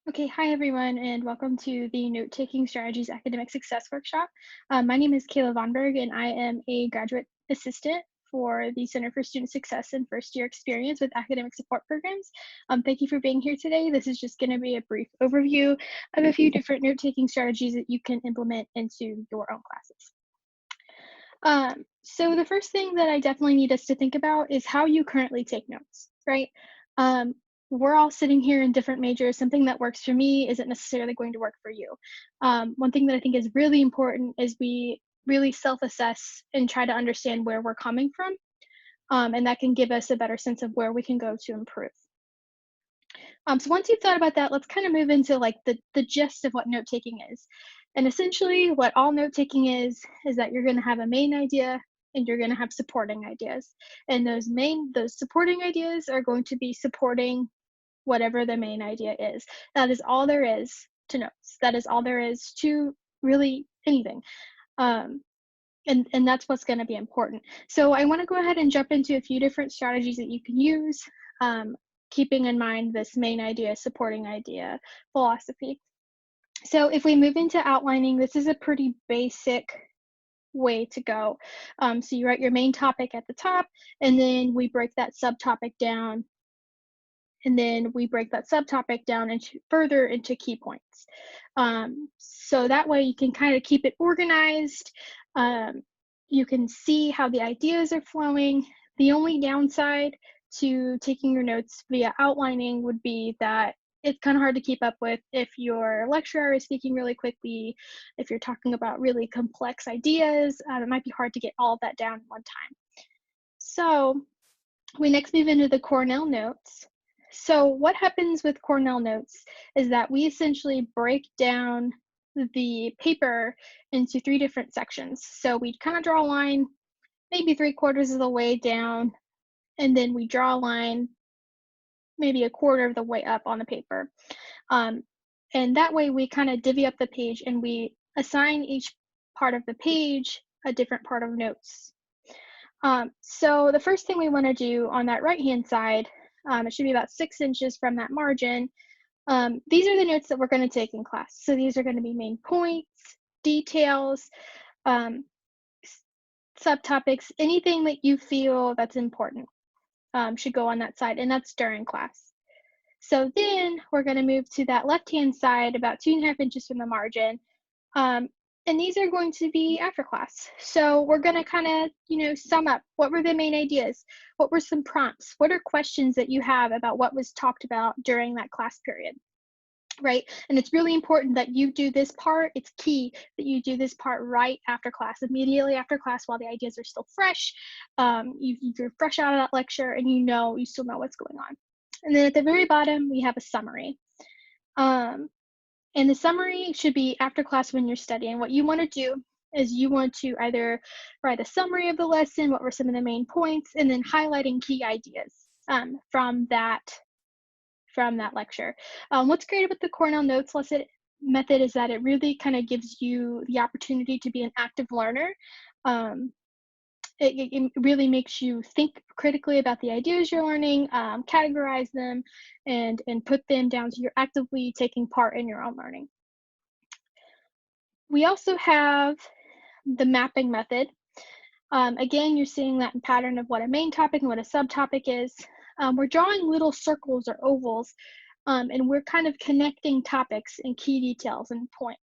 Okay, hi everyone, and welcome to the Note-Taking Strategies Academic Success Workshop. My name is Kayla VonBurg, and I am a graduate assistant for the Center for Student Success and First Year Experience with Academic Support Programs. Thank you for being here today. This is just going to be a brief overview of a few different note-taking strategies that you can implement into your own classes. So the first thing that I definitely need us to think about is how you currently take notes, right? Um, we're all sitting here in different majors. Something that works for me isn't necessarily going to work for you. One thing that I think is really important is we really self-assess and try to understand where we're coming from, and that can give us a better sense of where we can go to improve. So once you've thought about that, let's kind of move into like the gist of what note taking is. And essentially, what all note taking is that you're going to have a main idea and you're going to have supporting ideas. And those supporting ideas are going to be supporting whatever the main idea is. That is all there is to notes. That is all there is to really anything. Um, and that's what's going to be important. So I want to go ahead and jump into a few different strategies that you can use, um, keeping in mind this main idea, supporting idea philosophy. So if we move into outlining, this is a pretty basic way to go. So you write your main topic at the top, and then we break that subtopic down, and then we break that subtopic down into further into key points. So that way you can kind of keep it organized. Um, you can see how the ideas are flowing. The only downside to taking your notes via outlining would be that it's kind of hard to keep up with if your lecturer is speaking really quickly, if you're talking about really complex ideas. It might be hard to get all of that down in one time. So we next move into the Cornell Notes. So what happens with Cornell Notes is that we essentially break down the paper into three different sections. So we kind of draw a line maybe 3/4 of the way down, and then we draw a line maybe 1/4 of the way up on the paper. Um, and that way we kind of divvy up the page and we assign each part of the page a different part of notes. So the first thing we want to do on that right-hand side, it should be about 6 inches from that margin. These are the notes that we're going to take in class. So these are going to be main points, details, um, subtopics, anything that you feel that's important should go on that side, and that's during class. So then we're going to move to that left-hand side about 2.5 inches from the margin. Um, and these are going to be after class. So we're going to kind of, sum up what were the main ideas? What were some prompts? What are questions that you have about what was talked about during that class period? Right. And it's really important that you do this part. It's key that you do this part right after class, immediately after class while the ideas are still fresh. You're fresh out of that lecture and you still know what's going on. And then at the very bottom, we have a summary. Um, and the summary should be after class when you're studying. What you want to do is you want to either write a summary of the lesson, what were some of the main points, and then highlighting key ideas from that lecture. What's great about the Cornell Notes lesson method is that it really kind of gives you the opportunity to be an active learner. Um, it really makes you think critically about the ideas you're learning, categorize them, and put them down so you're actively taking part in your own learning. We also have the mapping method. Again, you're seeing that pattern of what a main topic and what a subtopic is. We're drawing little circles or ovals, and we're kind of connecting topics and key details and points.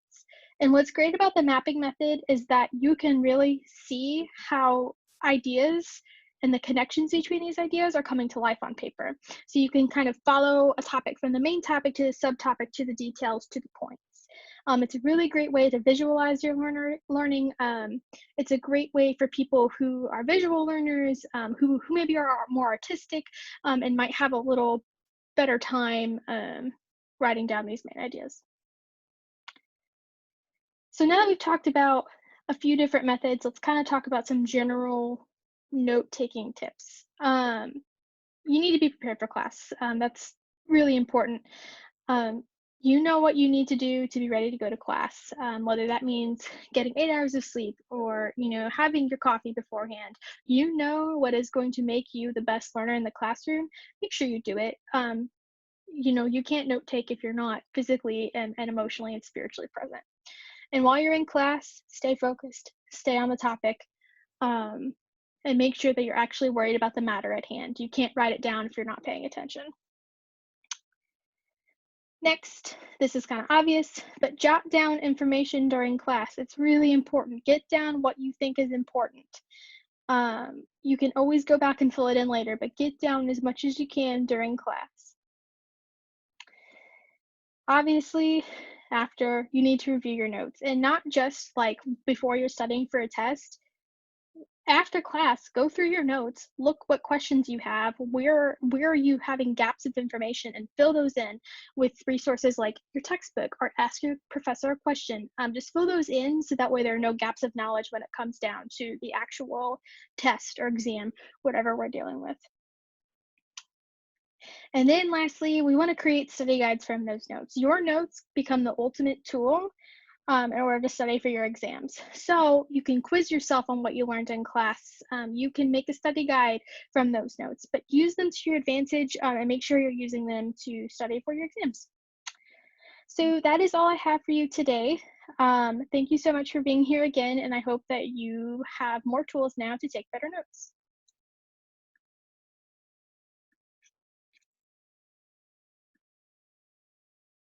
And what's great about the mapping method is that you can really see how ideas and the connections between these ideas are coming to life on paper. So you can kind of follow a topic from the main topic to the subtopic to the details to the points. It's a really great way to visualize your learning. It's a great way for people who are visual learners, who maybe are more artistic, and might have a little better time writing down these main ideas. So now that we've talked about a few different methods, let's kind of talk about some general note-taking tips. You need to be prepared for class. That's really important. Um, you know what you need to do to be ready to go to class, whether that means getting 8 hours of sleep or having your coffee beforehand. You know what is going to make you the best learner in the classroom. Make sure you do it. You can't note take if you're not physically and emotionally and spiritually present. And while you're in class, stay focused, stay on the topic, um, and make sure that you're actually worried about the matter at hand. You can't write it down if you're not paying attention. Next, this is kind of obvious, but jot down information during class. It's really important. Get down what you think is important. You can always go back and fill it in later, but get down as much as you can during class. Obviously, after you need to review your notes, and not just like before you're studying for a test. After class, go through your notes, look what questions you have, where are you having gaps of information, and fill those in with resources like your textbook, or ask your professor a question. Just fill those in so that way there are no gaps of knowledge when it comes down to the actual test or exam, whatever we're dealing with. And then lastly, we want to create study guides from those notes. Your notes become the ultimate tool in order to study for your exams. So you can quiz yourself on what you learned in class. You can make a study guide from those notes, but use them to your advantage, and make sure you're using them to study for your exams. So that is all I have for you today. Thank you so much for being here again, and I hope that you have more tools now to take better notes.